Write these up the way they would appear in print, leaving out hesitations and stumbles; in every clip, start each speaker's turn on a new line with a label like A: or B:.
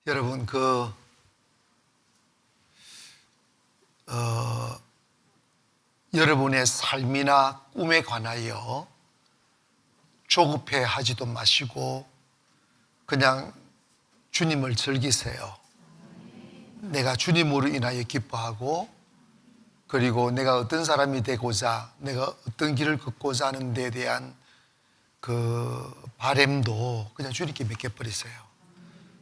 A: 여러분 여러분의 삶이나 꿈에 관하여 조급해 하지도 마시고 그냥 주님을 즐기세요. 내가 주님으로 인하여 기뻐하고, 그리고 내가 어떤 사람이 되고자, 내가 어떤 길을 걷고자 하는 데 대한 그 바램도 그냥 주님께 맡겨버리세요.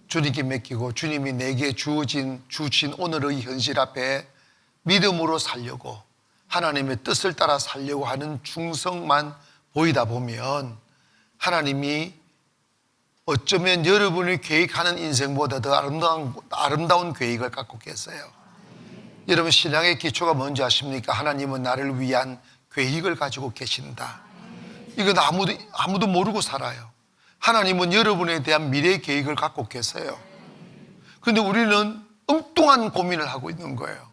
A: 주님께 맡기고 주님이 내게 주신 오늘의 현실 앞에 믿음으로 살려고, 하나님의 뜻을 따라 살려고 하는 충성만 보이다 보면 하나님이 어쩌면 여러분이 계획하는 인생보다 더 아름다운 계획을 갖고 계세요. 여러분, 신앙의 기초가 뭔지 아십니까? 하나님은 나를 위한 계획을 가지고 계신다. 이건 아무도 모르고 살아요. 하나님은 여러분에 대한 미래 계획을 갖고 계세요. 그런데 우리는 엉뚱한 고민을 하고 있는 거예요.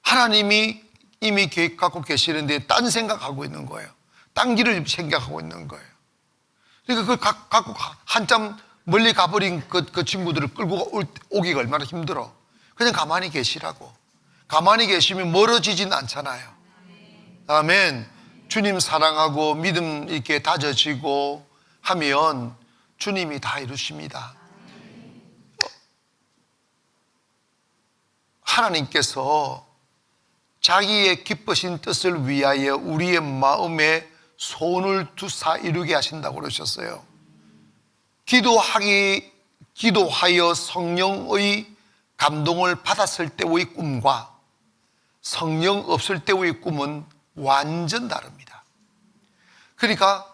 A: 하나님이 이미 계획 갖고 계시는데 딴 생각하고 있는 거예요. 딴 길을 생각하고 있는 거예요. 그러니까 그걸 갖고 한참 멀리 가버린 그 친구들을 끌고 오기가 얼마나 힘들어. 그냥 가만히 계시라고. 가만히 계시면 멀어지진 않잖아요. 아멘. 주님 사랑하고 믿음 있게 다져지고 하면 주님이 다 이루십니다. 하나님께서 자기의 기쁘신 뜻을 위하여 우리의 마음에 소원을 두사 이루게 하신다고 그러셨어요. 기도하여 성령의 감동을 받았을 때의 꿈과 성령 없을 때의 꿈은 완전 다릅니다. 그러니까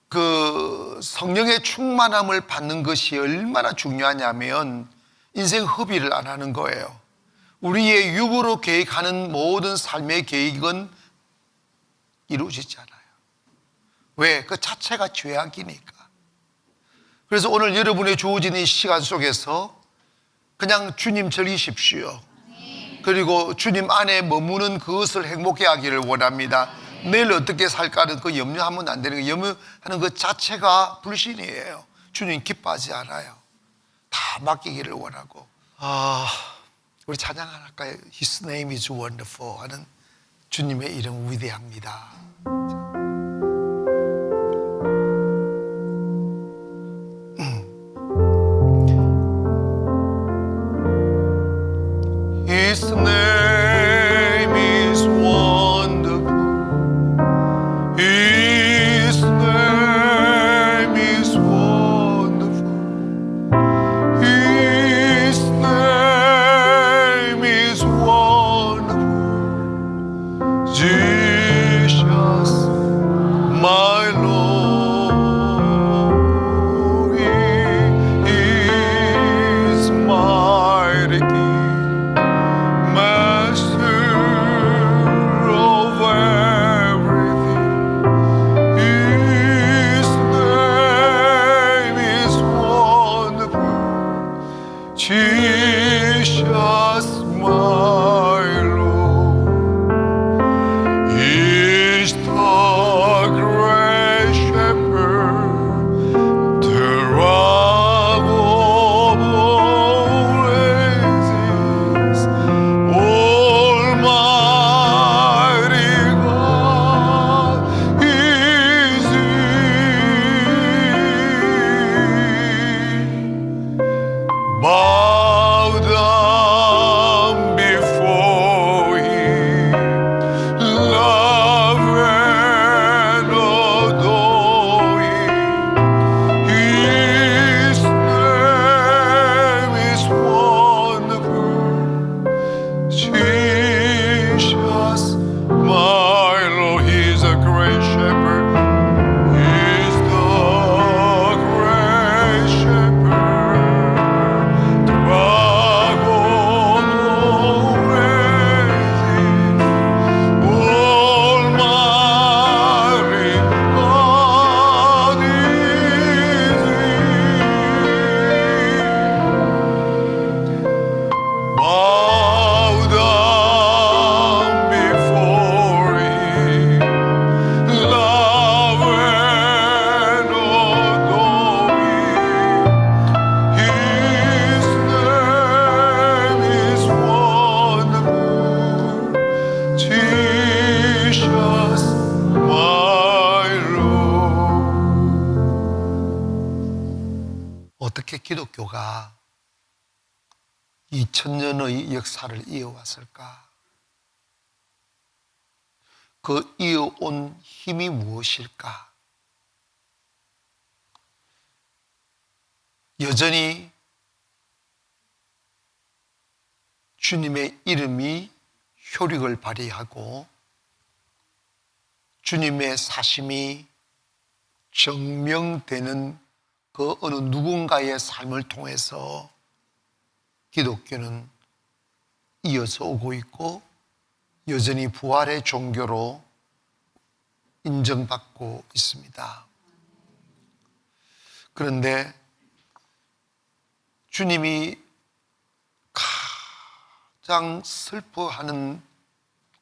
A: 그 성령의 충만함을 받는 것이 얼마나 중요하냐면 인생 허비를 안 하는 거예요. 우리의 육으로 계획하는 모든 삶의 계획은 이루어지지 않아요. 왜? 그 자체가 죄악이니까. 그래서 오늘 여러분의 주어진 이 시간 속에서 그냥 주님 즐기십시오. 그리고 주님 안에 머무는 그것을 행복해 하기를 원합니다. 내일 어떻게 살까는 그 염려하면 안 되는 거예요. 염려하는 것 자체가 불신이에요. 주님 기뻐하지 않아요. 다 맡기기를 원하고. 우리 찬양 하나 할까요? His name is wonderful 하는 주님의 이름 위대합니다. His name is wonderful. His name is wonderful. His name is wonderful. Jesus, my Lord, He is mighty King. Jesus, my Lord, is the great shepherd, the rock of all ages, Almighty God is He. Bow down before Him, love and adore Him. His name is wonderful. Jesus, my Lord, He is a great shepherd. He is the great shepherd. 2000년의 역사를 이어왔을까? 그 이어온 힘이 무엇일까? 여전히 주님의 이름이 효력을 발휘하고 주님의 사심이 증명되는 그 어느 누군가의 삶을 통해서 기독교는 이어서 오고 있고 여전히 부활의 종교로 인정받고 있습니다. 그런데 주님이 가장 슬퍼하는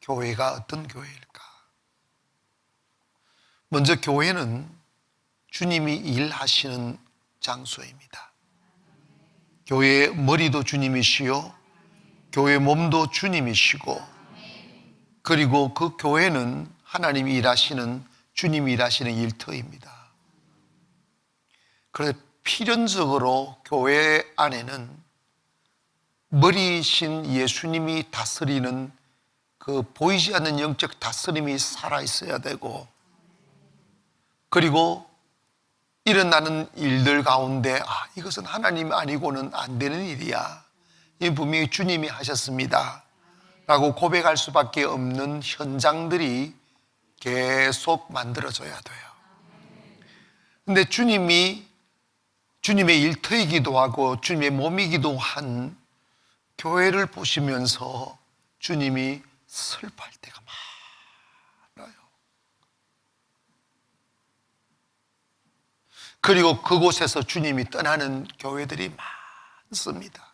A: 교회가 어떤 교회일까? 먼저 교회는 주님이 일하시는 장소입니다. 교회의 머리도 주님이시요, 교회 몸도 주님이시고, 그리고 그 교회는 하나님이 일하시는, 주님이 일하시는 일터입니다. 그래서 필연적으로 교회 안에는 머리이신 예수님이 다스리는 그 보이지 않는 영적 다스림이 살아있어야 되고, 그리고 일어나는 일들 가운데 이것은 하나님 아니고는 안 되는 일이야, 이 분명히 주님이 하셨습니다 라고 고백할 수밖에 없는 현장들이 계속 만들어져야 돼요. 근데 주님이 주님의 일터이기도 하고 주님의 몸이기도 한 교회를 보시면서 주님이 슬퍼할 때가 많아요. 그리고 그곳에서 주님이 떠나는 교회들이 많습니다.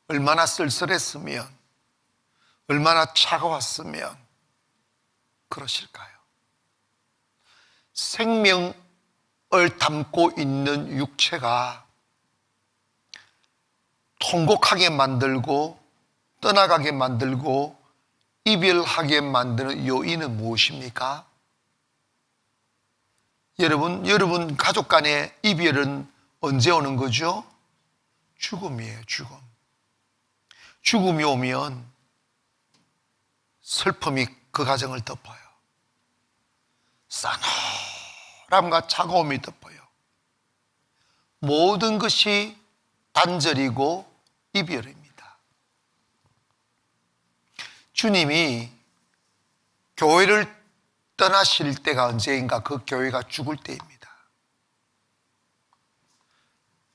A: 얼마나 쓸쓸했으면, 얼마나 차가웠으면 그러실까요? 생명을 담고 있는 육체가 통곡하게 만들고 떠나가게 만들고 이별하게 만드는 요인은 무엇입니까? 여러분 가족 간의 이별은 언제 오는 거죠? 죽음이에요, 죽음. 죽음이 오면 슬픔이 그 가정을 덮어요. 싸늘함과 차가움이 덮어요. 모든 것이 단절이고 이별입니다. 주님이 교회를 떠나실 때가 언제인가? 그 교회가 죽을 때입니다.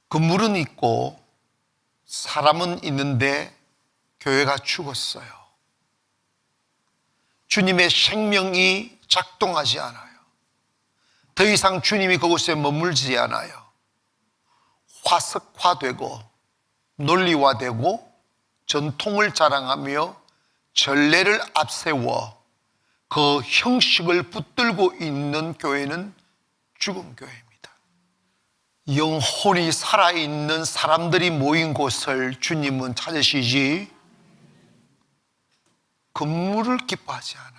A: 건물은 있고 사람은 있는데 교회가 죽었어요. 주님의 생명이 작동하지 않아요. 더 이상 주님이 그곳에 머물지 않아요. 화석화되고 논리화되고 전통을 자랑하며 전례를 앞세워 그 형식을 붙들고 있는 교회는 죽은 교회입니다. 영혼이 살아있는 사람들이 모인 곳을 주님은 찾으시지 건물을 기뻐하지 않아요.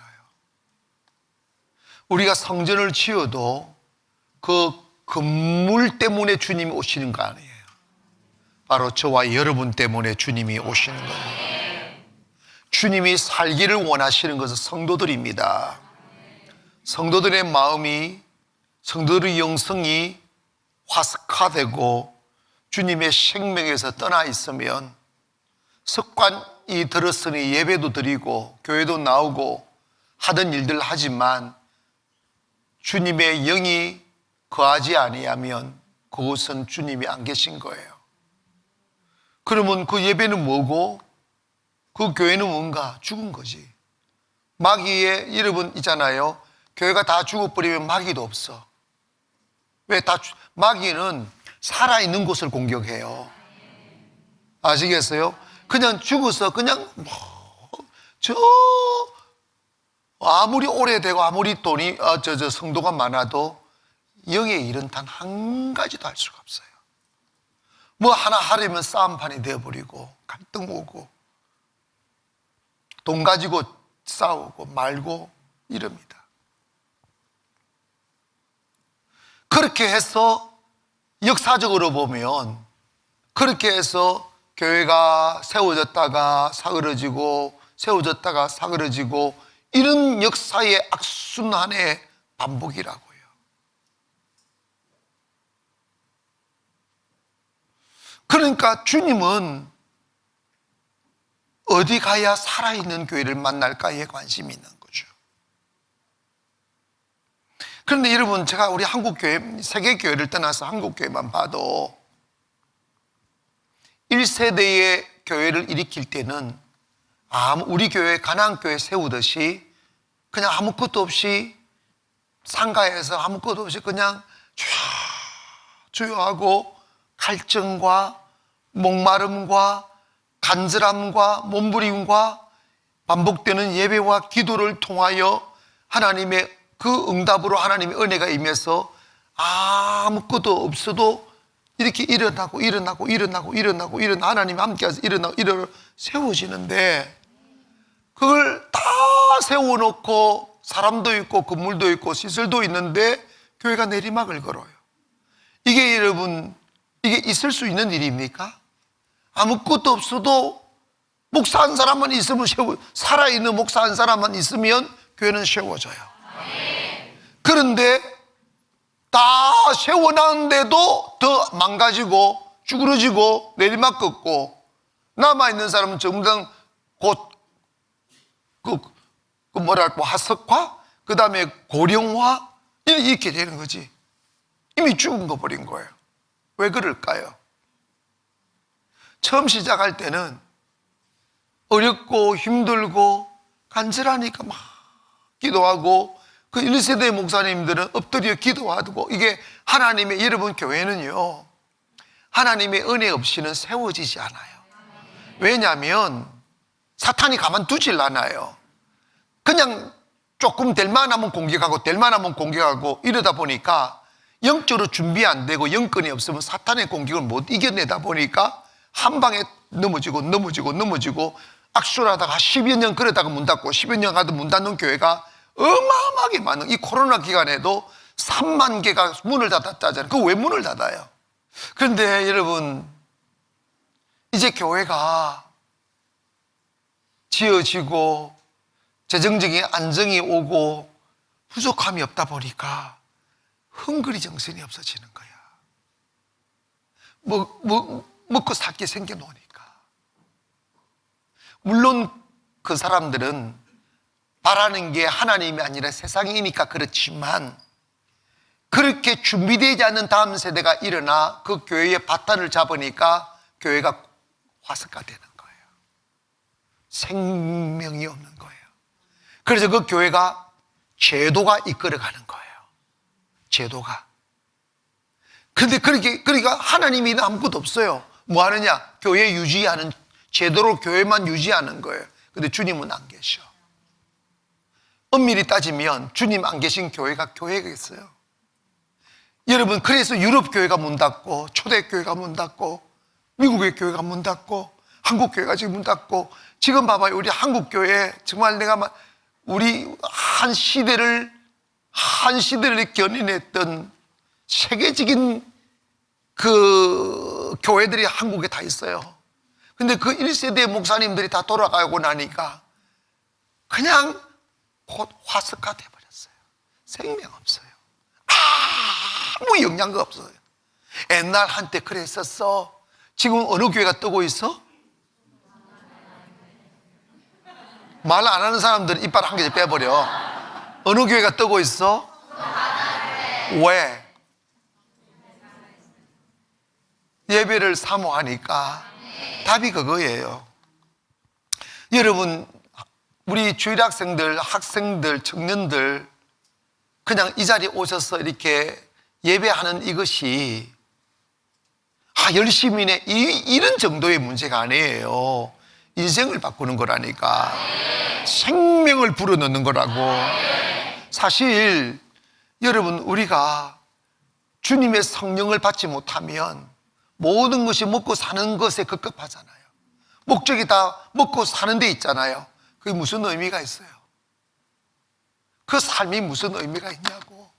A: 우리가 성전을 지어도 그 건물 때문에 주님이 오시는 거 아니에요. 바로 저와 여러분 때문에 주님이 오시는 거예요. 주님이 살기를 원하시는 것은 성도들입니다. 성도들의 마음이, 성도들의 영성이 화석화되고 주님의 생명에서 떠나 있으면 습관이 들었으니 예배도 드리고 교회도 나오고 하던 일들 하지만 주님의 영이 거하지 아니하면 그것은 주님이 안 계신 거예요. 그러면 그 예배는 뭐고 그 교회는 뭔가? 죽은 거지. 마귀의 여러분 있잖아요. 교회가 다 죽어버리면 마귀도 없어. 왜? 마귀는 살아있는 곳을 공격해요. 아시겠어요? 그냥 죽어서 그냥 아무리 오래되고 아무리 돈이 성도가 많아도 영의 일은 단 한 가지도 할 수가 없어요. 뭐 하나 하려면 싸움판이 되어버리고 갈등 오고 돈 가지고 싸우고 말고 이럽니다. 그렇게 해서 역사적으로 보면 그렇게 해서 교회가 세워졌다가 사그러지고 세워졌다가 사그러지고 이런 역사의 악순환의 반복이라고요. 그러니까 주님은 어디 가야 살아있는 교회를 만날까에 관심이 있는 거죠. 그런데 여러분, 제가 우리 한국교회, 세계교회를 떠나서 한국교회만 봐도 1세대의 교회를 일으킬 때는 우리 교회, 가나안교회 세우듯이 그냥 아무것도 없이 상가에서 아무것도 없이 그냥 주여하고 갈증과 목마름과 간절함과 몸부림과 반복되는 예배와 기도를 통하여 하나님의 그 응답으로 하나님의 은혜가 임해서 아무것도 없어도 이렇게 일어나고 하나님 함께해서 일어나고 세워지는데, 그걸 다 세워놓고 사람도 있고 건물도 있고 시설도 있는데 교회가 내리막을 걸어요. 이게 여러분, 이게 있을 수 있는 일입니까? 아무것도 없어도 목사 한 사람만 있으면 살아있는 목사 한 사람만 있으면 교회는 세워져요. 그런데 다 세워놨는데도 더 망가지고 쭈그러지고 내리막 걷고 남아있는 사람은 전부 다 곧 뭐랄까 화석화, 그 다음에 고령화 이렇게 되는 거지. 이미 죽은 거 버린 거예요. 왜 그럴까요? 처음 시작할 때는 어렵고 힘들고 간절하니까 막 기도하고, 그 1세대 목사님들은 엎드려 기도하고, 이게 하나님의, 여러분 교회는요 하나님의 은혜 없이는 세워지지 않아요. 왜냐하면 사탄이 가만두질 않아요. 그냥 조금 될 만하면 공격하고 이러다 보니까 영적으로 준비 안 되고 영권이 없으면 사탄의 공격을 못 이겨내다 보니까 한 방에 넘어지고 악순하다가 10여 년 그러다가 문 닫고 10여 년 가도 문 닫는 교회가 어마어마하게 많은, 이 코로나 기간에도 3만 개가 문을 닫았다잖아요. 그 왜 문을 닫아요? 그런데 여러분, 이제 교회가 지어지고 재정적인 안정이 오고 부족함이 없다 보니까 헝그리 정신이 없어지는 거야. 먹고 살게 생겨놓으니까. 물론 그 사람들은 바라는 게 하나님이 아니라 세상이니까 그렇지만, 그렇게 준비되지 않는 다음 세대가 일어나 그 교회의 바탕을 잡으니까 교회가 화석화되는 거예요. 생명이 없는 거예요. 그래서 그 교회가 제도가 이끌어가는 거예요. 제도가. 근데 그러니까 하나님이 아무것도 없어요. 뭐 하느냐? 교회 유지하는, 제도로 교회만 유지하는 거예요. 근데 주님은 안 계셔. 엄밀히 따지면 주님 안 계신 교회가 교회겠어요. 여러분, 그래서 유럽 교회가 문 닫고 초대교회가 문 닫고 미국의 교회가 문 닫고 한국 교회가 지금 문 닫고, 지금 봐봐요. 우리 한국 교회 정말 우리 한 시대를 견인했던 세계적인 그 교회들이 한국에 다 있어요. 근데 그 1세대 목사님들이 다 돌아가고 나니까 그냥 곧 화석화 돼버렸어요. 생명 없어요. 아무 영향가 없어요. 옛날 한때 그랬었어. 지금 어느 교회가 뜨고 있어? 말 안 하는 사람들은 이빨 한 개 빼버려. 어느 교회가 뜨고 있어? 왜? 예배를 사모하니까. 답이 그거예요. 여러분, 우리 주일학생들, 학생들, 청년들 그냥 이 자리에 오셔서 이렇게 예배하는 이것이 열심히네 이런 정도의 문제가 아니에요. 인생을 바꾸는 거라니까. 생명을 불어넣는 거라고. 사실 여러분, 우리가 주님의 성령을 받지 못하면 모든 것이 먹고 사는 것에 급급하잖아요. 목적이 다 먹고 사는 데 있잖아요. 그게 무슨 의미가 있어요? 그 삶이 무슨 의미가 있냐고.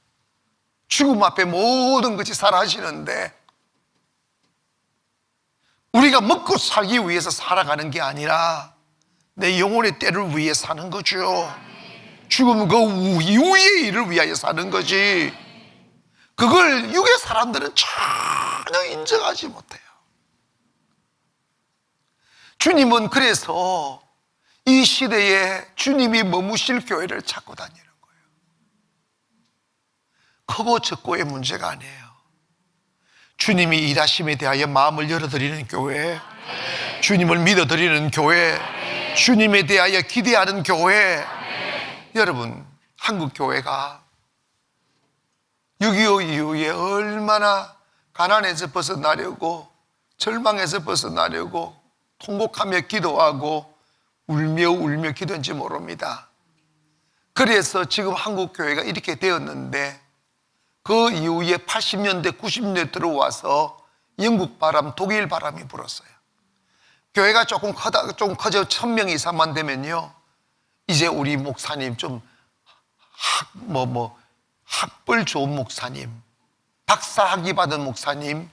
A: 죽음 앞에 모든 것이 살아지는데 우리가 먹고 살기 위해서 살아가는 게 아니라 내 영혼의 때를 위해 사는 거죠. 죽음 그 이후의 일을 위하여 사는 거지. 그걸 육의 사람들은 전혀 인정하지 못해요. 주님은 그래서 이 시대에 주님이 머무실 교회를 찾고 다니는 거예요. 크고 적고의 문제가 아니에요. 주님이 일하심에 대하여 마음을 열어드리는 교회, 주님을 믿어드리는 교회, 주님에 대하여 기대하는 교회. 여러분, 한국 교회가 6.25 이후에 얼마나 가난에서 벗어나려고, 절망에서 벗어나려고 통곡하며 기도하고 울며 기도했는지 모릅니다. 그래서 지금 한국 교회가 이렇게 되었는데, 그 이후에 80년대 90년대 들어와서 영국 바람, 독일 바람이 불었어요. 교회가 조금 커져 1000명 이상만 되면요, 이제 우리 목사님 좀 학벌 좋은 목사님, 박사학위 받은 목사님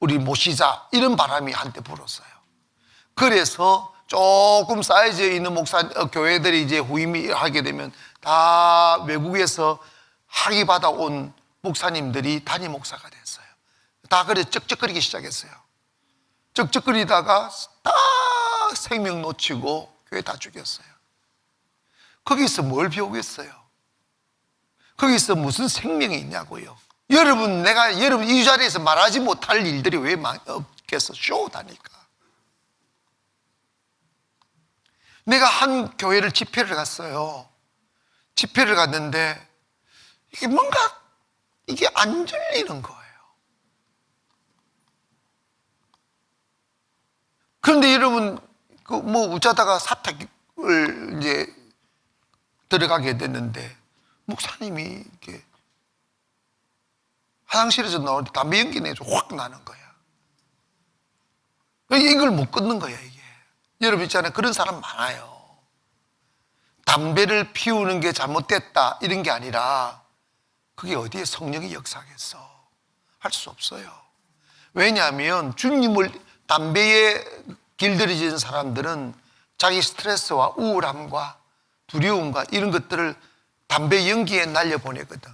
A: 우리 모시자, 이런 바람이 한때 불었어요. 그래서 조금 사이즈 있는 교회들이 이제 후임하게 되면 다 외국에서 학위 받아온 목사님들이 담임 목사가 됐어요. 다 그래 쩍쩍거리기 시작했어요. 쩍쩍거리다가 딱 생명 놓치고 교회 다 죽였어요. 거기서 뭘 배우겠어요? 거기서 무슨 생명이 있냐고요. 여러분 이 자리에서 말하지 못할 일들이 왜 없겠어? 쇼다니까. 내가 한 교회를 집회를 갔어요. 집회를 갔는데 이게 안 들리는 거예요. 그런데 여러분, 어쩌다가 사택을 이제 들어가게 됐는데, 목사님이 이렇게 화장실에서 나올 때 담배 연기 내서 확 나는 거야. 이걸 못 끊는 거야, 이게. 여러분 있잖아요. 그런 사람 많아요. 담배를 피우는 게 잘못됐다, 이런 게 아니라, 그게 어디에 성령이 역사하겠어? 할 수 없어요. 왜냐하면 담배에 길들여진 사람들은 자기 스트레스와 우울함과 두려움과 이런 것들을 담배 연기에 날려보내거든.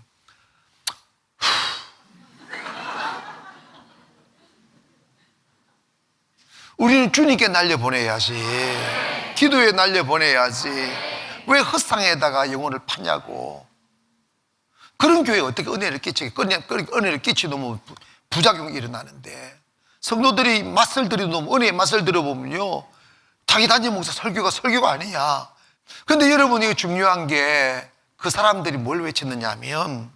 A: 우리는 주님께 날려보내야지. 기도에 날려보내야지. 왜 헛상에다가 영혼을 파냐고. 그런 교회에 어떻게 은혜를 끼치게, 은혜를 끼치면 부작용이 일어나는데, 성도들이 맛을 들여놓으면, 은혜의 맛을 들어보면요, 자기 단임 목사 설교가 아니야. 근데 여러분, 이거 중요한 게, 그 사람들이 뭘 외쳤느냐 하면,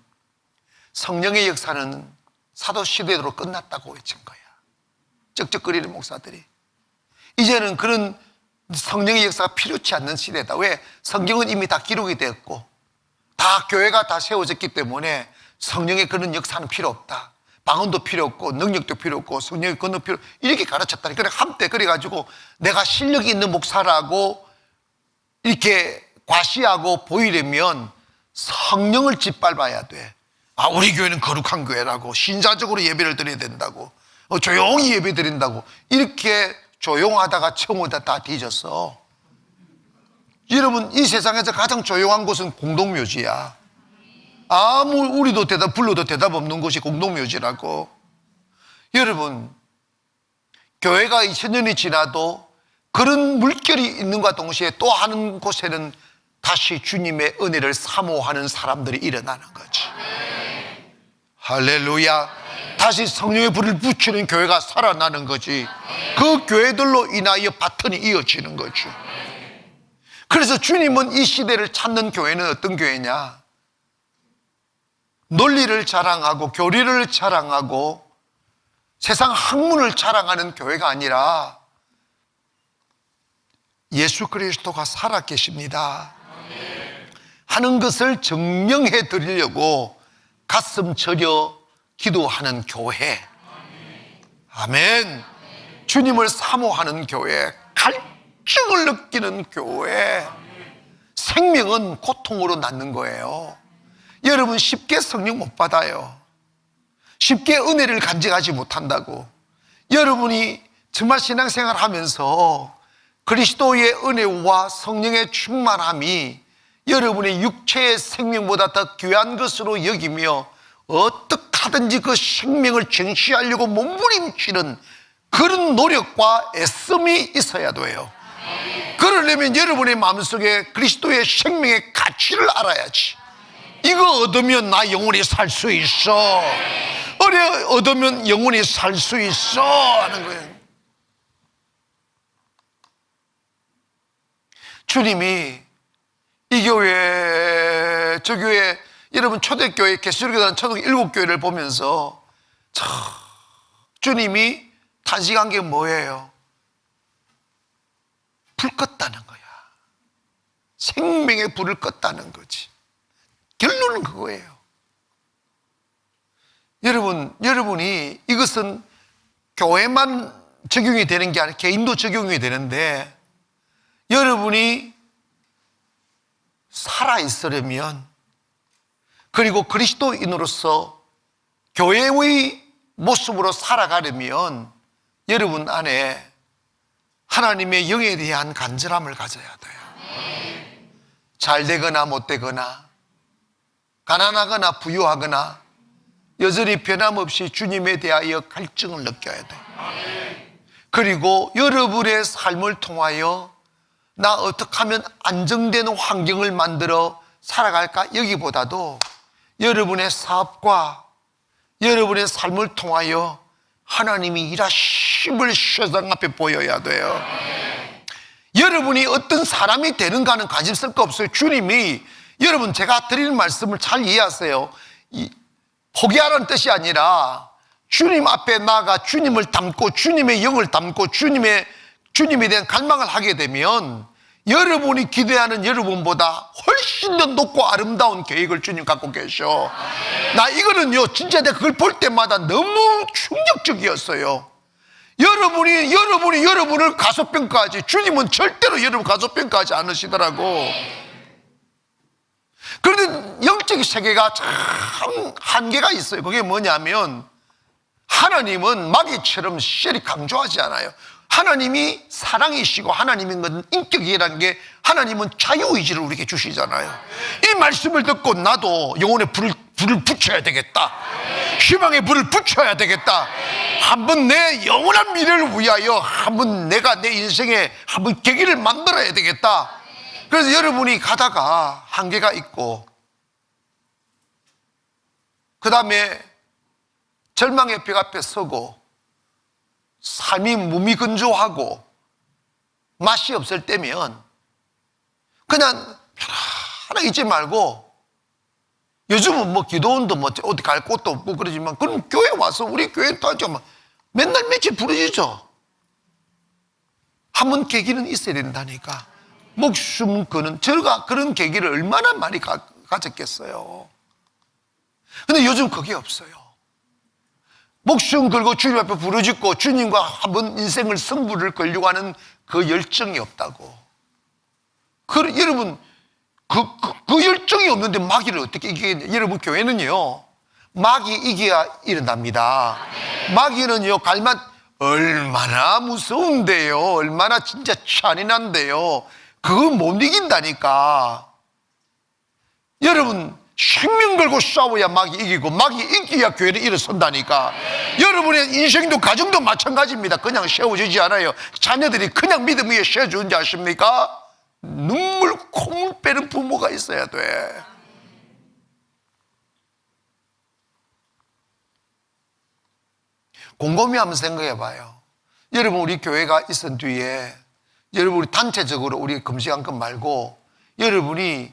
A: 성령의 역사는 사도시대로 끝났다고 외친 거야. 쩍쩍거리는 목사들이. 이제는 그런 성령의 역사가 필요치 않는 시대다. 왜? 성경은 이미 다 기록이 되었고, 다 교회가 다 세워졌기 때문에 성령의 그런 역사는 필요 없다. 방언도 필요 없고, 능력도 필요 없고, 성령의 권능 필요, 이렇게 가르쳤다. 그래, 한때 그래가지고 내가 실력이 있는 목사라고 이렇게 과시하고 보이려면 성령을 짓밟아야 돼. 아, 우리 교회는 거룩한 교회라고, 신자적으로 예배를 드려야 된다고, 조용히 예배 드린다고, 이렇게 조용하다가 처음으로 다 뒤졌어. 여러분, 이 세상에서 가장 조용한 곳은 공동묘지야. 우리도 불러도 대답 없는 곳이 공동묘지라고. 여러분, 교회가 2000년이 지나도 그런 물결이 있는과 동시에 또 하는 곳에는 다시 주님의 은혜를 사모하는 사람들이 일어나는 거지. 할렐루야. 다시 성령의 불을 붙이는 교회가 살아나는 거지. 그 교회들로 인하여 바톤이 이어지는 거지. 그래서 주님은 이 시대를 찾는 교회는 어떤 교회냐? 논리를 자랑하고 교리를 자랑하고 세상 학문을 자랑하는 교회가 아니라 예수 그리스도가 살아 계십니다 하는 것을 증명해 드리려고 가슴 저려 기도하는 교회. 아멘. 주님을 사모하는 교회, 갈증을 느끼는 교회. 생명은 고통으로 낳는 거예요. 여러분, 쉽게 성령 못 받아요. 쉽게 은혜를 간직하지 못한다고. 여러분이 정말 신앙생활 하면서 그리스도의 은혜와 성령의 충만함이 여러분의 육체의 생명보다 더 귀한 것으로 여기며 어떻게 하든지 그 생명을 쟁취하려고 몸부림치는 그런 노력과 애씀이 있어야 돼요. 그러려면 여러분의 마음속에 그리스도의 생명의 가치를 알아야지. 이거 얻으면 나 영원히 살 수 있어, 얻으면 영원히 살 수 있어 하는 거예요. 주님이 이 교회 저 교회, 여러분 초대교회 개수교단 초대교회 7교회를 보면서 주님이 탄식한 게 뭐예요? 불 껐다는 거야. 생명의 불을 껐다는 거지. 결론은 그거예요. 여러분이 이것은 교회만 적용이 되는 게 아니라 개인도 적용이 되는데, 여러분이 살아있으려면, 그리고 그리스도인으로서 교회의 모습으로 살아가려면 여러분 안에 하나님의 영에 대한 간절함을 가져야 돼요. 잘 되거나 못 되거나, 가난하거나 부유하거나 여전히 변함없이 주님에 대하여 갈증을 느껴야 돼요. 그리고 여러분의 삶을 통하여 나 어떻게 하면 안정되는 환경을 만들어 살아갈까, 여기보다도 여러분의 사업과 여러분의 삶을 통하여 하나님이 일하심을 세상 앞에 보여야 돼요. 여러분이 어떤 사람이 되는가는 관심 쓸 거 없어요. 주님이, 여러분 제가 드리는 말씀을 잘 이해하세요. 포기하라는 뜻이 아니라 주님 앞에 나아가 주님을 닮고 주님의 영을 닮고 주님에 대한 갈망을 하게 되면 여러분이 기대하는 여러분보다 훨씬 더 높고 아름다운 계획을 주님 갖고 계셔. 나 이거는요, 진짜 내가 그걸 볼 때마다 너무 충격적이었어요. 여러분이 여러분을 가소평가하지, 주님은 절대로 여러분 가소평가하지 않으시더라고. 그런데 영적 세계가 참 한계가 있어요. 그게 뭐냐면, 하나님은 마귀처럼 시절이 강조하지 않아요. 하나님이 사랑이시고 하나님인 건 인격이라는 게, 하나님은 자유의지를 우리에게 주시잖아요. 이 말씀을 듣고 나도 영혼의 불을 붙여야 되겠다, 희망의 불을 붙여야 되겠다, 한번 내 영원한 미래를 위하여 한번 내가 내 인생에 한번 계기를 만들어야 되겠다. 그래서 여러분이 가다가 한계가 있고, 그 다음에 절망의 벽 앞에 서고 삶이 무미건조하고 맛이 없을 때면 그냥 편안하게 있지 말고, 요즘은 뭐 기도원도 뭐 어디 갈 곳도 없고 그러지만, 그럼 교회 와서 우리 교회 또 맨날 며칠 부르짖어. 한번 계기는 있어야 된다니까. 목숨 거는, 저가 그런 계기를 얼마나 많이 가졌겠어요. 근데 요즘 그게 없어요. 목숨 걸고 주님 앞에 부르짖고 주님과 한번 인생을 승부를 걸려고 하는 그 열정이 없다고. 여러분, 그 열정이 없는데 마귀를 어떻게 이기겠냐. 여러분, 교회는요, 마귀 이겨야 일어납니다. 마귀는요, 얼마나 무서운데요, 얼마나 진짜 잔인한데요, 그거 못 이긴다니까. 여러분, 생명 걸고 싸워야 마귀 이기고, 마귀 이겨야 교회는 일어선다니까. 여러분의 인생도 가정도 마찬가지입니다. 그냥 세워지지 않아요. 자녀들이 그냥 믿음 위에 세워주는지 아십니까? 눈물 콧물 빼는 부모가 있어야 돼. 곰곰이 한번 생각해 봐요. 여러분, 우리 교회가 있은 뒤에, 여러분이 단체적으로 우리 금식한 것 말고, 여러분이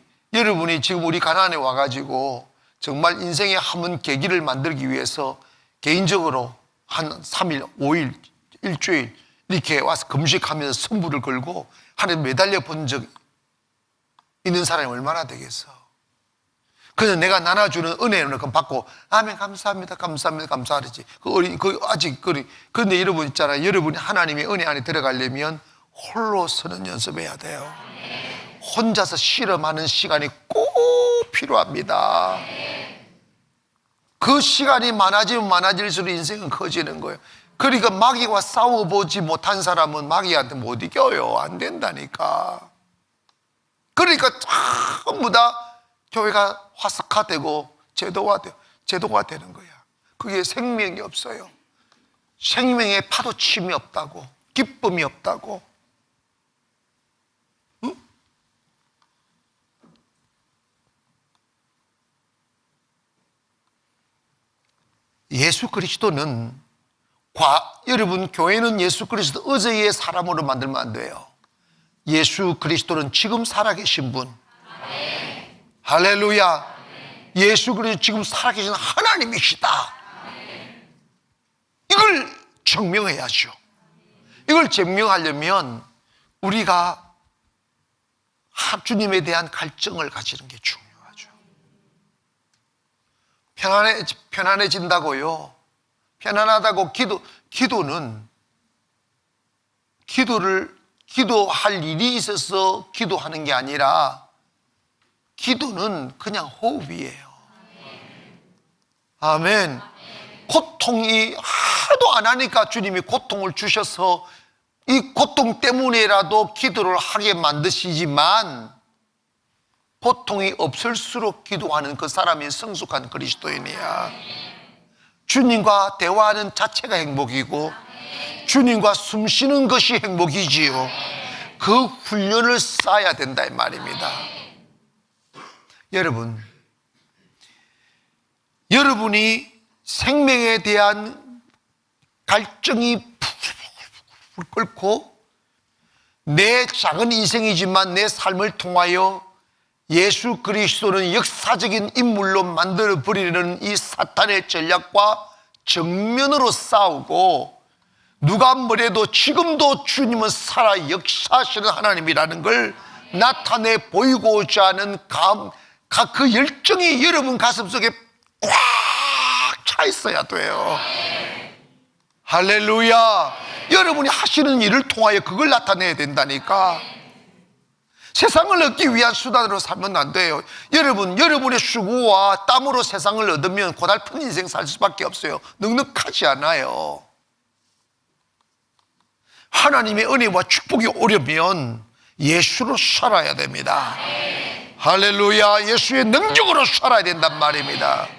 A: 지금 우리 가나안에 와가지고 정말 인생의 한번 계기를 만들기 위해서 개인적으로 한 3일, 5일, 일주일 이렇게 와서 금식하면서 승부를 걸고 하나님 매달려 본 적 있는 사람이 얼마나 되겠어. 그냥 내가 나눠주는 은혜를 받고 아멘 감사합니다 감사합니다 감사하지. 그런데 여러분 있잖아요. 여러분이 하나님의 은혜 안에 들어가려면 홀로 서는 연습해야 돼요. 혼자서 실험하는 시간이 꼭 필요합니다. 그 시간이 많아지면 많아질수록 인생은 커지는 거예요. 그러니까 마귀와 싸워보지 못한 사람은 마귀한테 못 이겨요. 안 된다니까. 그러니까 전부 다 교회가 화석화되고 제도가 되는 거야. 그게 생명이 없어요. 생명에 파도침이 없다고, 기쁨이 없다고. 응? 예수 그리스도는 여러분, 교회는 예수 그리스도 어제의 사람으로 만들면 안 돼요. 예수 그리스도는 지금 살아계신 분. 아멘. 할렐루야. 아멘. 예수 그리스도 지금 살아계신 하나님이시다. 아멘. 이걸 증명해야죠. 이걸 증명하려면 우리가 주님에 대한 갈증을 가지는 게 중요하죠. 편안해진다고요. 편안하다고 기도는 기도할 일이 있어서 기도하는 게 아니라 기도는 그냥 호흡이에요. 아멘. 고통이 하도 안 하니까 주님이 고통을 주셔서 이 고통 때문에라도 기도를 하게 만드시지만, 고통이 없을수록 기도하는 그 사람이 성숙한 그리스도인이야. 주님과 대화하는 자체가 행복이고 주님과 숨 쉬는 것이 행복이지요. 그 훈련을 쌓아야 된다 이 말입니다. 여러분이 생명에 대한 갈증이 불 끓고 내 작은 인생이지만 내 삶을 통하여 예수 그리스도는 역사적인 인물로 만들어버리는 이 사탄의 전략과 정면으로 싸우고, 누가 뭐래도 지금도 주님은 살아 역사하시는 하나님이라는 걸 나타내 보이고자 하는 그 열정이 여러분 가슴속에 꽉 차 있어야 돼요. 할렐루야. 여러분이 하시는 일을 통하여 그걸 나타내야 된다니까. 세상을 얻기 위한 수단으로 살면 안 돼요. 여러분의 수고와 땀으로 세상을 얻으면 고달픈 인생 살 수밖에 없어요. 넉넉하지 않아요. 하나님의 은혜와 축복이 오려면 예수로 살아야 됩니다. 할렐루야. 예수의 능력으로 살아야 된단 말입니다.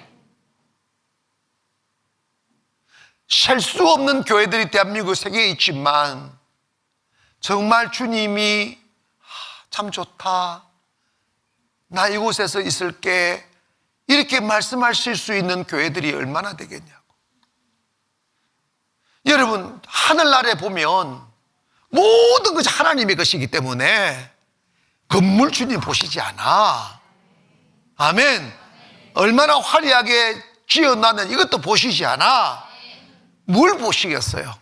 A: 셀 수 없는 교회들이 대한민국 세계에 있지만 정말 주님이 참 좋다, 나 이곳에서 있을게, 이렇게 말씀하실 수 있는 교회들이 얼마나 되겠냐고. 여러분, 하늘나라에 보면 모든 것이 하나님의 것이기 때문에 건물 주님 보시지 않아. 아멘. 얼마나 화려하게 지어놨는 이것도 보시지 않아. 뭘 보시겠어요?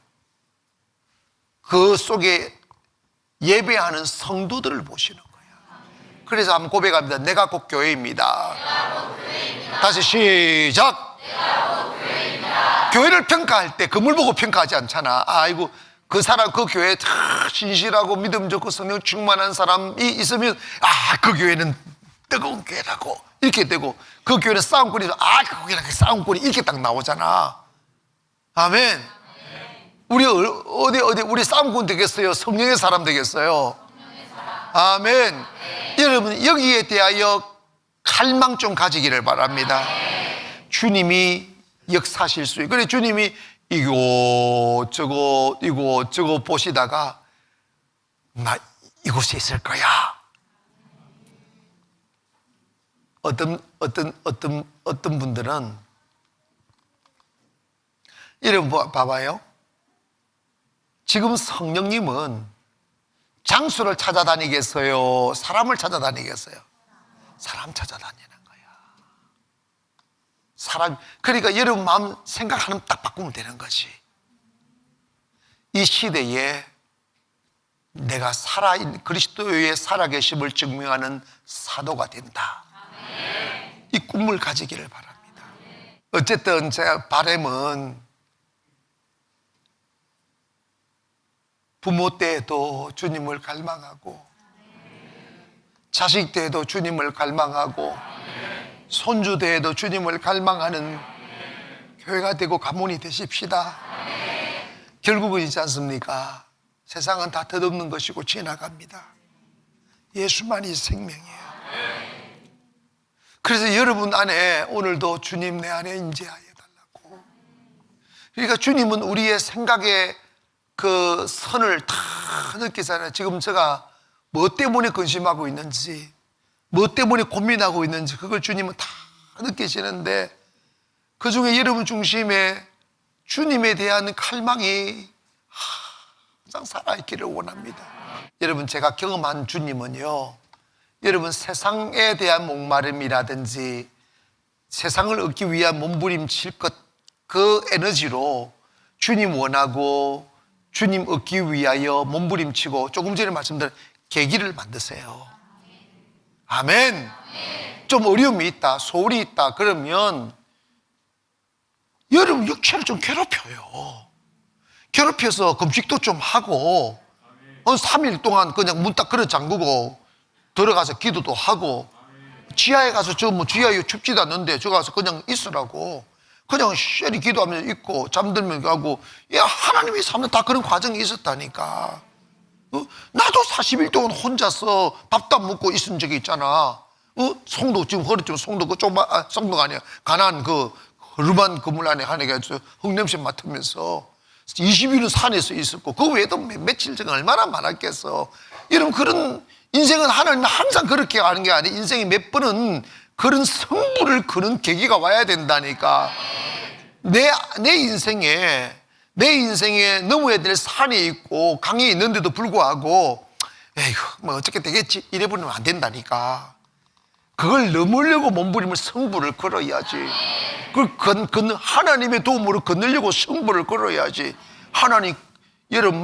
A: 그 속에 예배하는 성도들을 보시는 거예요. 그래서 한번 고백합니다. 내가 곧 교회입니다. 다시 시작. 교회를 평가할 때 건물 보고 평가하지 않잖아. 아이고, 그 사람, 그 교회에 신실하고 믿음 좋고 성령 충만한 사람이 있으면 그 교회는 뜨거운 교회라고 이렇게 되고, 그 교회는 싸움꾼이서 그 교회는 싸움꾼이 이렇게 딱 나오잖아. 아멘. 우리 싸움꾼 되겠어요? 성령의 사람 되겠어요? 아멘. 여러분, 여기에 대하여 갈망 좀 가지기를 바랍니다. 주님이 역사하실 수 있고, 그래 주님이 이곳저곳 보시다가 나 이곳에 있을 거야. 어떤 분들은 여러분 봐봐요. 지금 성령님은 장수를 찾아다니겠어요? 사람을 찾아다니겠어요? 사람 찾아다니는 거야. 그러니까 여러분 마음 생각하는 딱 바꾸면 되는 거지. 이 시대에 내가 그리스도의 살아계심을 증명하는 사도가 된다. 이 꿈을 가지기를 바랍니다. 어쨌든 제 바람은 부모 때에도 주님을 갈망하고, 자식 때에도 주님을 갈망하고, 손주 때에도 주님을 갈망하는 교회가 되고 가문이 되십시다. 결국은 있지 않습니까? 세상은 다 덧없는 것이고 지나갑니다. 예수만이 생명이에요. 그래서 여러분 안에 오늘도 주님 내 안에 임재하여 달라고. 그러니까 주님은 우리의 생각의 그 선을 다 느끼잖아요. 지금 제가 뭐 때문에 근심하고 있는지, 뭐 때문에 고민하고 있는지 그걸 주님은 다 느끼시는데, 그 중에 여러분 중심에 주님에 대한 칼망이 항상 살아있기를 원합니다. 여러분, 제가 경험한 주님은요, 여러분 세상에 대한 목마름이라든지 세상을 얻기 위한 몸부림칠 것, 그 에너지로 주님 원하고 주님 얻기 위하여 몸부림치고, 조금 전에 말씀드린 계기를 만드세요. 아멘. 좀 어려움이 있다, 소홀이 있다 그러면 여러분 육체를 좀 괴롭혀요. 괴롭혀서 금식도 좀 하고 3일 동안 그냥 문 딱 걸어 잠그고 들어가서 기도도 하고, 지하에 가서 저 뭐 지하에 춥지도 않는데 저 가서 그냥 있으라고, 그냥 쉐리 기도하면서 있고 잠들면 가고. 야, 하나님이 사면 다 그런 과정이 있었다니까. 나도 40일 동안 혼자서 밥도 안 먹고 있은 적이 있잖아. 송도, 지금 허리 좀 송도, 그 조그만, 송도가 아니야, 가난 그 허름한 건물 안에 하나가 흙냄새 맡으면서 20일은 산에서 있었고, 그 외에도 며칠 전에 얼마나 많았겠어. 여러분, 그런 인생은 하나님은 항상 그렇게 하는 게 아니에요. 인생에 몇 번은 그런 성부를 그런 계기가 와야 된다니까. 내 인생에 넘어야 될 산이 있고 강이 있는데도 불구하고 에휴, 뭐 어떻게 되겠지 이래버리면 안 된다니까. 그걸 넘으려고 몸부림을 성부를 걸어야지. 그걸 하나님의 도움으로 건너려고 성부를 걸어야지. 하나님, 여러분,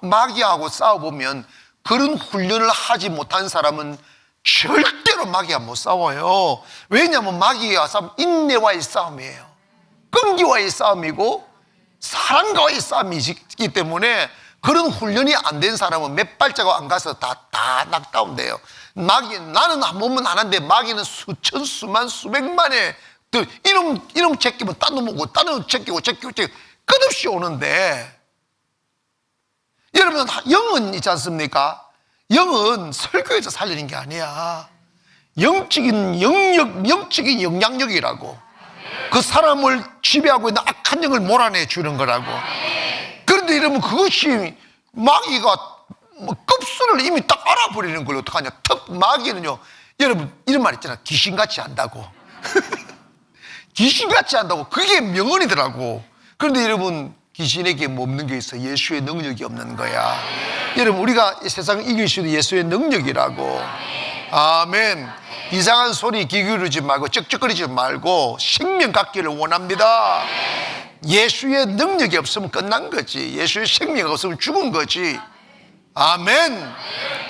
A: 마귀하고 싸워보면, 그런 훈련을 하지 못한 사람은 절대로 마귀와 못 싸워요. 왜냐하면 마귀와 싸움, 인내와의 싸움이에요. 끈기와의 싸움이고 사랑과의 싸움이기 때문에, 그런 훈련이 안 된 사람은 몇 발자국 안 가서 다 낙다운돼요. 나는 한 번만 안 하는데 마귀는 수천, 수만, 수백만에 이놈 제끼면 딴 놈 오고, 딴 놈 제끼고 끝없이 오는데, 여러분, 영은 있지 않습니까? 영은 설교에서 살리는 게 아니야. 영적인 영향력이라고. 그 사람을 지배하고 있는 악한 영을 몰아내 주는 거라고. 그런데 여러분, 그것이 마귀가 급수를 이미 딱 알아버리는 걸 어떡하냐. 마귀는요, 여러분, 이런 말 있잖아. 귀신같이 한다고. 귀신같이 한다고. 그게 명언이더라고. 그런데 여러분, 귀신에게 없는 게 있어. 예수의 능력이 없는 거야. 여러분, 우리가 세상을 이길 수 있는 예수의 능력이라고. 아멘. 이상한 소리 귀 기울이지 말고 쩍쩍거리지 말고 생명 갖기를 원합니다. 예수의 능력이 없으면 끝난 거지. 예수의 생명이 없으면 죽은 거지. 아멘.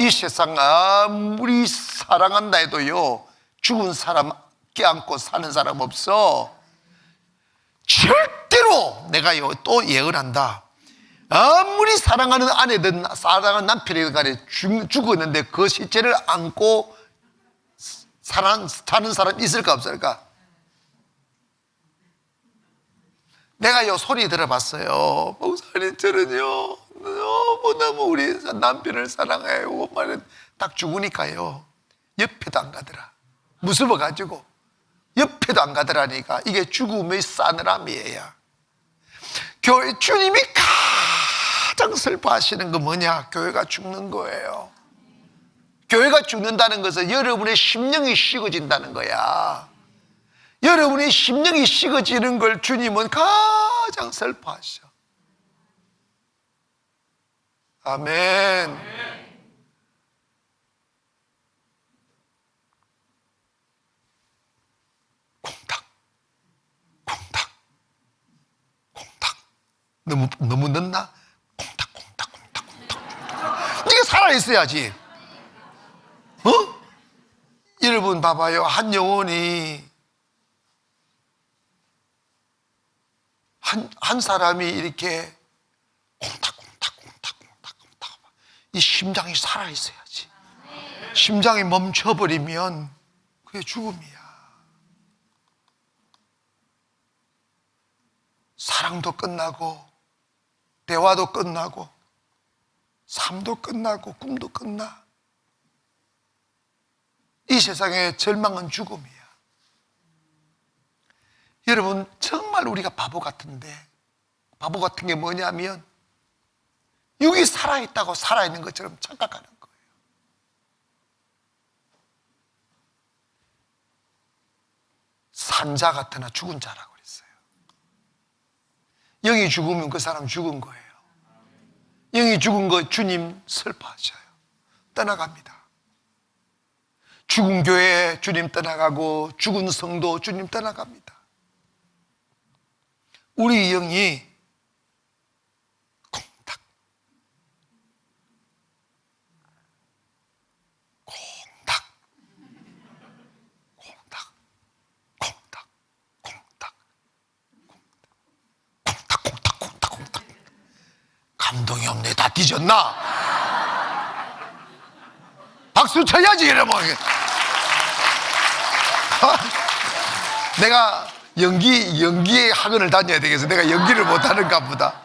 A: 이 세상 아무리 사랑한다 해도요, 죽은 사람 껴안고 사는 사람 없어. 절대로 내가요 또 예언한다. 아무리 사랑하는 아내든 사랑하는 남편이든 간에 죽었는데 그 시체를 안고 사는 사람 있을까 없을까? 내가요 소리 들어봤어요. 목사님, 저는요 너무너무 우리 남편을 사랑해요. 말은 딱 죽으니까요 옆에도 안 가더라. 무서워가지고 옆에도 안 가더라니까. 이게 죽음의 싸늘함이에요. 주님이 가장 슬퍼하시는 건 뭐냐? 교회가 죽는 거예요. 교회가 죽는다는 것은 여러분의 심령이 식어진다는 거야. 여러분의 심령이 식어지는 걸 주님은 가장 슬퍼하셔. 아멘. 너무 늦나? 콩닥. 네가 살아있어야지. 여러분 봐봐요. 한 영혼이, 한 사람이 이렇게 콩닥 이 심장이 살아있어야지. 심장이 멈춰버리면 그게 죽음이야. 사랑도 끝나고 대화도 끝나고 삶도 끝나고 꿈도 끝나. 이 세상의 절망은 죽음이야. 여러분, 정말 우리가 바보 같은데, 바보 같은 게 뭐냐면 육이 살아있다고 살아있는 것처럼 착각하는 거예요. 산자 같으나 죽은 자라고 그랬어요. 영이 죽으면 그 사람 죽은 거예요. 영이 죽은 거 주님 슬퍼하셔요. 떠나갑니다. 죽은 교회 주님 떠나가고 죽은 성도 주님 떠나갑니다. 우리 영이 콩닥 콩닥 콩닥 콩닥 콩닥 콩닥 콩닥 콩닥 콩닥. 감동이 없네. 다 뒤졌나? 박수 쳐야지. 이러면 내가 연기 학원을 다녀야 되겠어. 내가 연기를 못하는가 보다.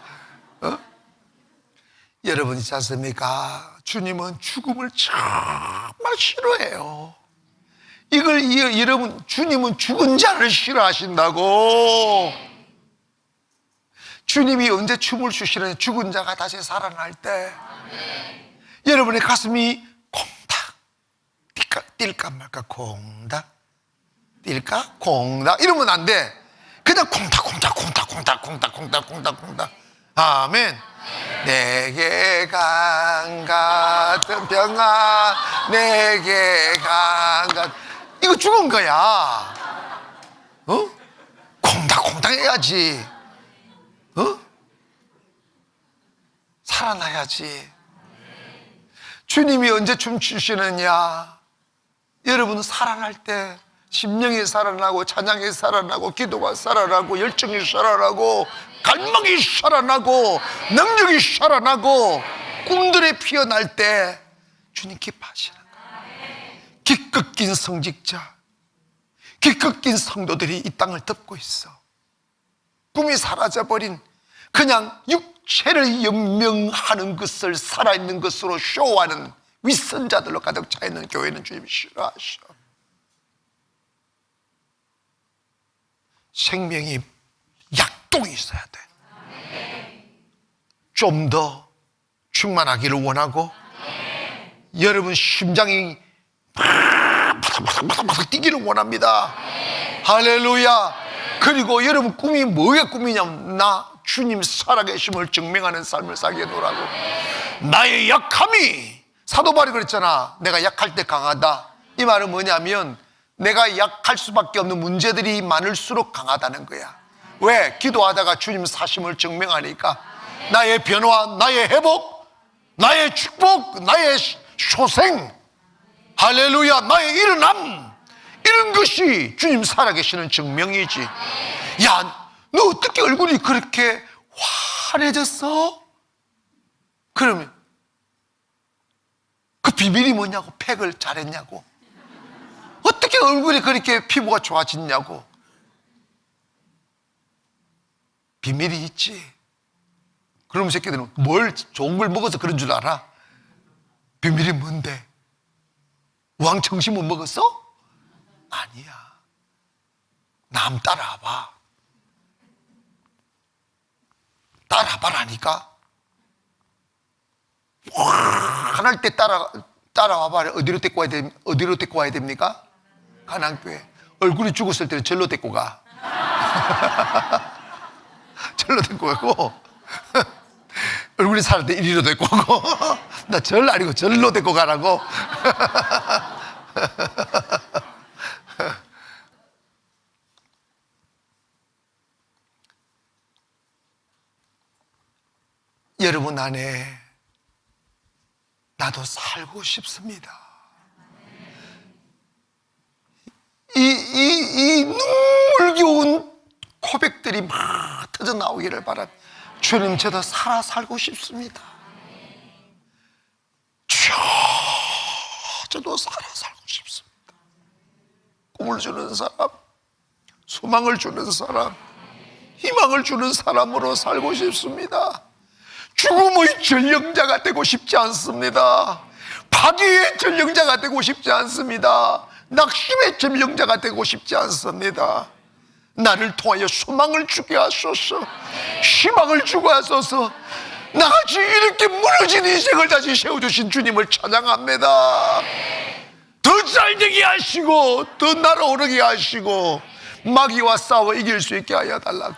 A: 여러분 있지 않습니까? 주님은 죽음을 정말 싫어해요. 여러분, 주님은 죽은 자를 싫어하신다고. 주님이 언제 춤을 추시려냐? 죽은 자가 다시 살아날 때. 여러분의 가슴이 콩닥 뛸까 말까. 콩닥 뛸까 콩닥 이러면 안 돼. 그냥 콩닥 콩닥 콩닥 콩닥 콩닥 콩닥 콩닥 콩닥. 아멘. 내게 강 같은 평안, 내게 강 같은. 이거 죽은 거야. 콩닥 콩닥 해야지. 살아나야지. 주님이 언제 춤추시느냐? 여러분, 살아날 때 심령이 살아나고 찬양이 살아나고 기도가 살아나고 열정이 살아나고 갈망이 살아나고 능력이 살아나고 꿈들이 피어날 때 주님 기뻐하시는 거예요. 기껏 낀 성직자, 기껏 낀 성도들이 이 땅을 덮고 있어. 꿈이 사라져버린, 그냥 육체를 연명하는 것을 살아있는 것으로 쇼하는 윗선자들로 가득 차있는 교회는 주님이 싫어하셔. 생명이 약동이 있어야 돼. 좀 더 충만하기를 원하고, 여러분 심장이 바삭바삭바삭 뛰기를 원합니다. 할렐루야. 그리고 여러분 꿈이 뭐가 꿈이냐면, 나 주님 살아계심을 증명하는 삶을 살게 놓으라고. 나의 약함이, 사도 바울이 그랬잖아. 내가 약할 때 강하다. 이 말은 뭐냐면 내가 약할 수밖에 없는 문제들이 많을수록 강하다는 거야. 왜? 기도하다가 주님 사심을 증명하니까. 나의 변화, 나의 회복, 나의 축복, 나의 소생, 할렐루야, 나의 일어남, 이런 것이 주님 살아계시는 증명이지. 야, 너 어떻게 얼굴이 그렇게 환해졌어? 그러면 그 비밀이 뭐냐고. 팩을 잘했냐고. 어떻게 얼굴이 그렇게 피부가 좋아졌냐고. 비밀이 있지. 그럼 새끼들은 뭘 좋은 걸 먹어서 그런 줄 알아? 비밀이 뭔데? 우황청심은 먹었어? 아니야. 남 따라와봐. 따라와봐라니까. 화날 때 따라와봐. 어디로 데리고 와야 됩니까? 가난교회. 얼굴이 죽었을 때는 절로 데리고 가. 절로 데리고 가고, 얼굴이 살을 때 이리로 데리고 가고. 나 절 아니고 절로 데리고 가라고. 여러분 안에 나도 살고 싶습니다. 이 눈물겨운 고백들이 막 터져 나오기를 바랍니다. 주님, 저도 살고 싶습니다. 주여, 저도 살고 싶습니다. 꿈을 주는 사람, 소망을 주는 사람, 희망을 주는 사람으로 살고 싶습니다. 죽음의 전령자가 되고 싶지 않습니다. 파괴의 전령자가 되고 싶지 않습니다. 낙심의 전령자가 되고 싶지 않습니다. 나를 통하여 소망을 주게 하소서, 희망을 주게 하소서. 나같이 이렇게 무너진 인생을 다시 세워주신 주님을 찬양합니다. 더 잘되게 하시고 더 날아오르게 하시고 마귀와 싸워 이길 수 있게 하여 달라고.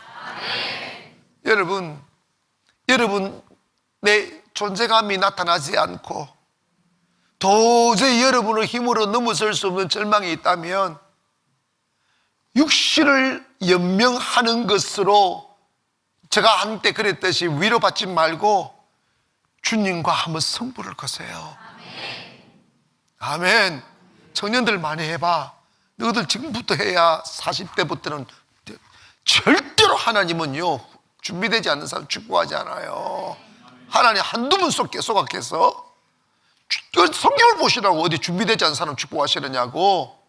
A: 여러분 내 존재감이 나타나지 않고 도저히 여러분의 힘으로 넘어설 수 없는 절망이 있다면 육신을 연명하는 것으로 제가 한때 그랬듯이 위로받지 말고 주님과 한번 승부를 거세요. 아멘. 청년들 많이 해봐. 너희들 지금부터 해야 40대부터는 절대로 하나님은요 준비되지 않는 사람 축복하지 않아요. 하나님 한두 번 쏘각해서 성경을 보시라고 어디 준비되지 않은 사람 축복하시느냐고.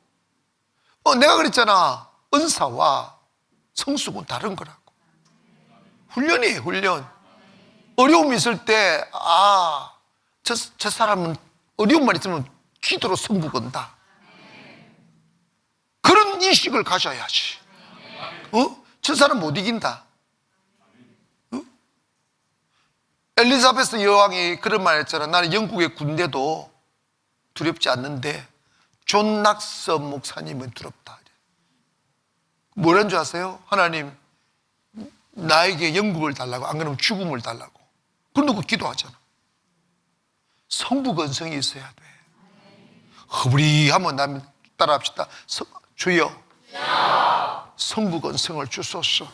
A: 내가 그랬잖아. 은사와 성숙은 다른 거라고. 훈련이에요, 훈련. 어려움이 있을 때, 저 사람은 어려움만 있으면 기도로 승부 건다. 그런 인식을 가져야지. 저 사람 못 이긴다. 엘리자베스 여왕이 그런 말 했잖아. 나는 영국의 군대도 두렵지 않는데 존 낙서 목사님은 두렵다. 뭐라는 줄 아세요? 하나님 나에게 영국을 달라고, 안 그러면 죽음을 달라고. 그러고 기도하잖아. 성부건성이 있어야 돼. 허브리하면 남 따라합시다. 주여 성부건성을 주소서.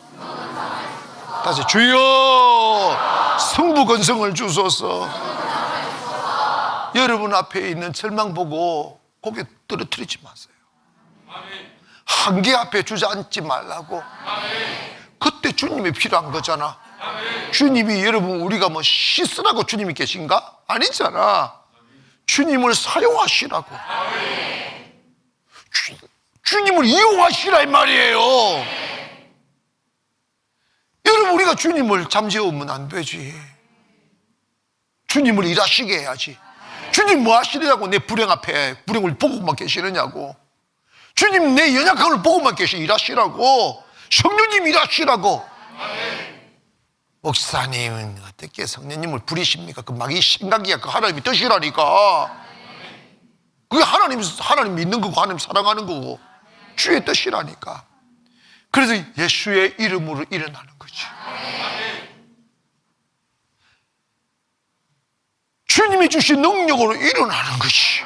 A: 다시 주여 성부건성을 주소서. 여러분 앞에 있는 절망 보고 고개 떨어뜨리지 마세요. 한계 앞에 주저앉지 말라고. 그때 주님이 필요한 거잖아. 주님이 여러분 우리가 뭐 씻으라고 주님이 계신가? 아니잖아. 주님을 사용하시라고. 주님을 이용하시라 이 말이에요. 여러분 우리가 주님을 잠재우면 안 되지. 주님을 일하시게 해야지. 주님 뭐 하시느냐고. 내 불행 앞에 불행을 보고만 계시느냐고. 주님 내 연약함을 보고만 일하시라고. 성령님 일하시라고. 목사님은 어떻게 성령님을 부리십니까? 그 마귀 생각이야. 그 하나님이 뜻이라니까. 그게 하나님 믿는 거고 하나님 사랑하는 거고 주의 뜻이라니까. 그래서 예수의 이름으로 일어나는 거지. 주님이 주신 능력으로 일어나는 거지.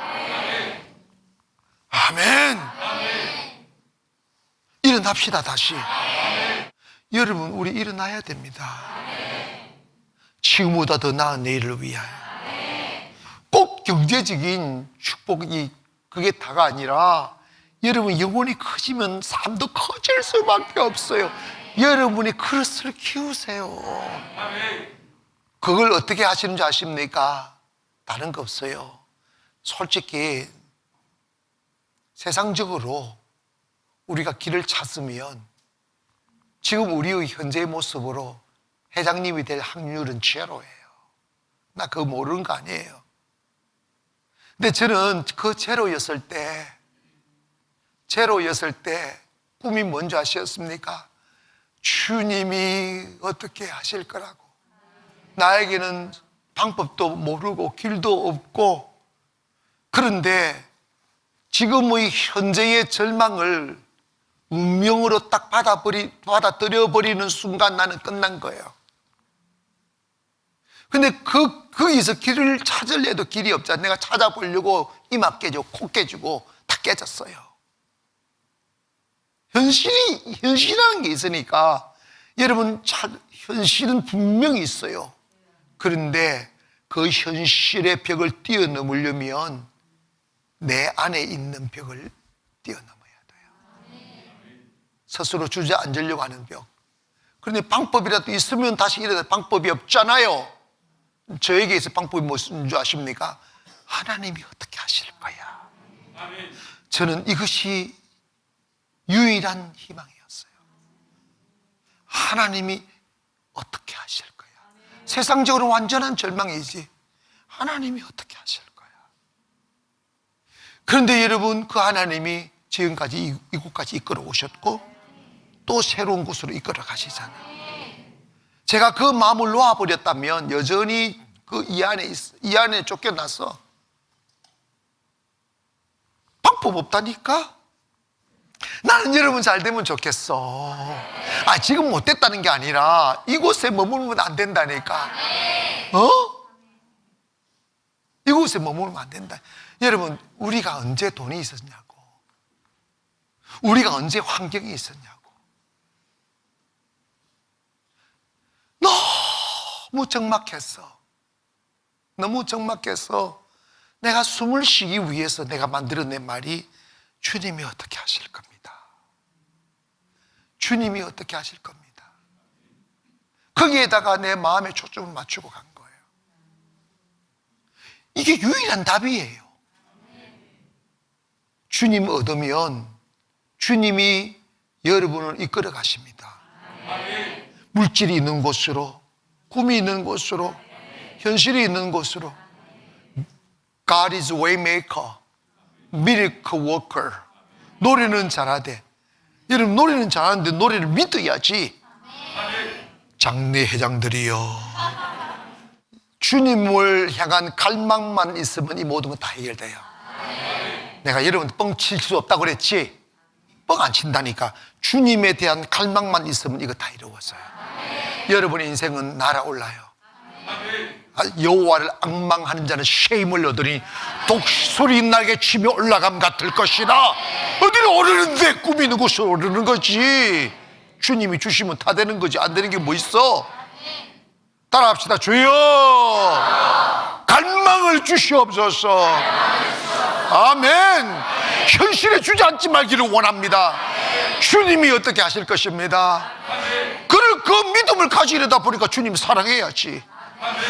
A: 아멘. 일어납시다 다시. 여러분 우리 일어나야 됩니다. 지금보다 더 나은 내일을 위하여. 꼭 경제적인 축복이 그게 다가 아니라 여러분 영혼이 커지면 삶도 커질 수밖에 없어요. 여러분이 그릇을 키우세요. 그걸 어떻게 하시는지 아십니까? 다른 거 없어요. 솔직히 세상적으로 우리가 길을 찾으면 지금 우리의 현재의 모습으로 회장님이 될 확률은 제로예요. 나 그거 모르는 거 아니에요. 근데 저는 그 제로였을 때 꿈이 뭔지 아셨습니까? 주님이 어떻게 하실 거라고. 나에게는 방법도 모르고 길도 없고, 그런데 지금의 현재의 절망을 운명으로 딱 받아들여버리는 순간 나는 끝난 거예요. 근데 거기서 길을 찾으려도 길이 없잖아. 내가 찾아보려고 이마 깨지고 코 깨지고 다 깨졌어요. 현실이라는 게 있으니까 여러분 현실은 분명히 있어요. 그런데 그 현실의 벽을 뛰어넘으려면 내 안에 있는 벽을 뛰어넘어야 돼요. 스스로 주저앉으려고 하는 벽. 그런데 방법이라도 있으면 다시 이래야 돼. 방법이 없잖아요. 저에게 있어 방법이 무슨 줄 아십니까? 하나님이 어떻게 하실 거야. 저는 이것이 유일한 희망이었어요. 하나님이 어떻게 하실 거야. 세상적으로 완전한 절망이지. 하나님이 어떻게 하실 거야? 그런데 여러분, 그 하나님이 지금까지 이곳까지 이끌어 오셨고 또 새로운 곳으로 이끌어 가시잖아요. 제가 그 마음을 놓아버렸다면 여전히 이 안에 쫓겨나서 방법 없다니까? 나는 여러분 잘 되면 좋겠어. 지금 못 됐다는 게 아니라 이곳에 머물면 안 된다니까. 이곳에 머물면 안 된다. 여러분, 우리가 언제 돈이 있었냐고, 우리가 언제 환경이 있었냐고. 너무 적막했어. 너무 적막해서 내가 숨을 쉬기 위해서 내가 만들어낸 말이 주님이 어떻게 하실 겁니다. 주님이 어떻게 하실 겁니다. 거기에다가 내 마음의 초점을 맞추고 간 거예요. 이게 유일한 답이에요. 주님 얻으면 주님이 여러분을 이끌어 가십니다. 물질이 있는 곳으로, 꿈이 있는 곳으로, 현실이 있는 곳으로. God is waymaker, miracle worker. 노래는 잘하대. 여러분, 노래는 잘하는데 노래를 믿어야지. 장례 회장들이요, 주님을 향한 갈망만 있으면 이 모든 건 다 해결돼요. 내가 여러분 뻥 칠 수 없다고 그랬지? 뻥 안 친다니까. 주님에 대한 갈망만 있으면 이거 다 이루어져요. 여러분의 인생은 날아올라요. 여호와를 앙망하는 자는 쉐임을 얻으니 독수리 날개 치며 올라감 같을 것이라. 어디로 오르는데? 꿈이 있는 곳으로 오르는 거지. 주님이 주시면 다 되는 거지. 안 되는 게 뭐 있어? 따라합시다. 주여, 갈망을 주시옵소서. 아멘. 현실에 주저앉지 말기를 원합니다. 주님이 어떻게 하실 것입니다. 그 믿음을 가지려다 보니까 주님 사랑해야지.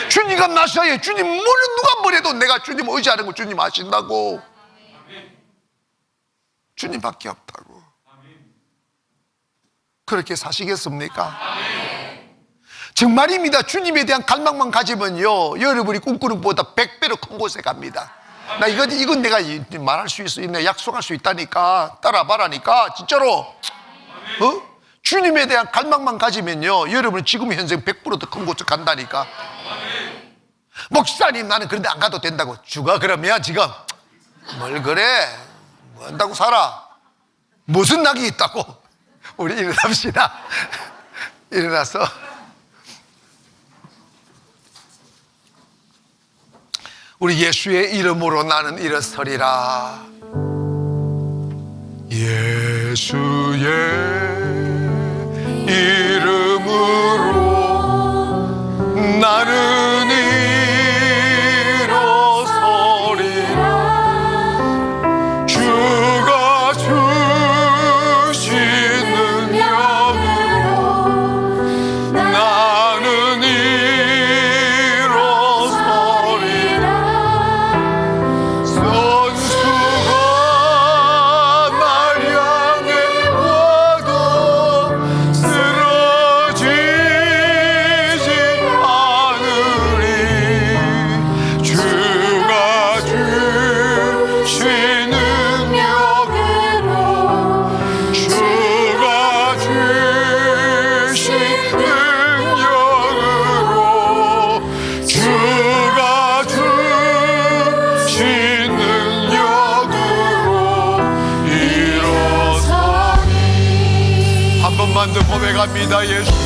A: 주님과 나서야. 주님 누가 뭐래도 내가 주님 의지하는 거 주님 아신다고. 주님밖에 없다고. 그렇게 사시겠습니까? 정말입니다. 주님에 대한 갈망만 가지면요, 여러분이 꿈꾸는 것보다 100배로 큰 곳에 갑니다. 이건 내가 말할 수 있어. 내가 약속할 수 있다니까. 따라봐라니까. 진짜로. 주님에 대한 갈망만 가지면요, 여러분 지금 현생 100% 더 큰 곳에 간다니까. 목사님, 나는 그런데 안 가도 된다고. 죽어 그러면 지금. 뭘 그래? 뭐 한다고 살아? 무슨 낙이 있다고? 우리 일어납시다. 일어나서 우리 예수의 이름으로 나는 일어서리라. 예수의 이름으로 나는 일어서리라. 주가 주신 능력으로 나는 일어서리라. 선수가 날 향해 와도 쓰러지지 않으리. 주가 주신 능력으로 주가 주신 능력으로 주가 주신 능력으로 일어서니. 한 번만 더 고백합니다. 예수의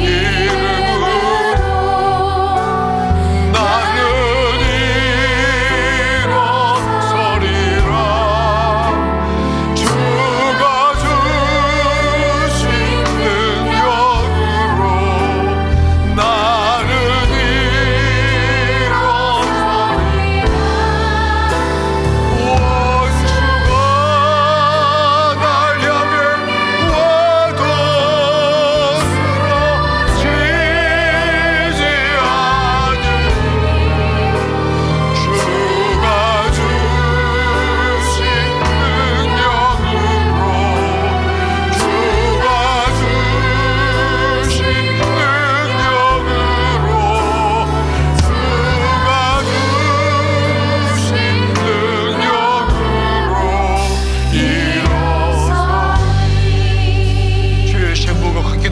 A: 이름으로 나는 일어서리라. 주가 주신 능력으로 나는 일어서리라. 원수가 날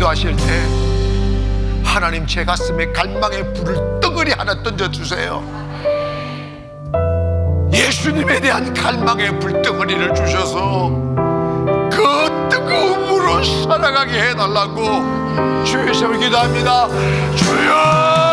A: 기도하실 때 하나님 제 가슴에 갈망의 불을 덩어리 하나 던져주세요. 예수님에 대한 갈망의 불덩어리를 주셔서 그 뜨거움으로 살아가게 해달라고 주의 이름으로 기도합니다. 주여!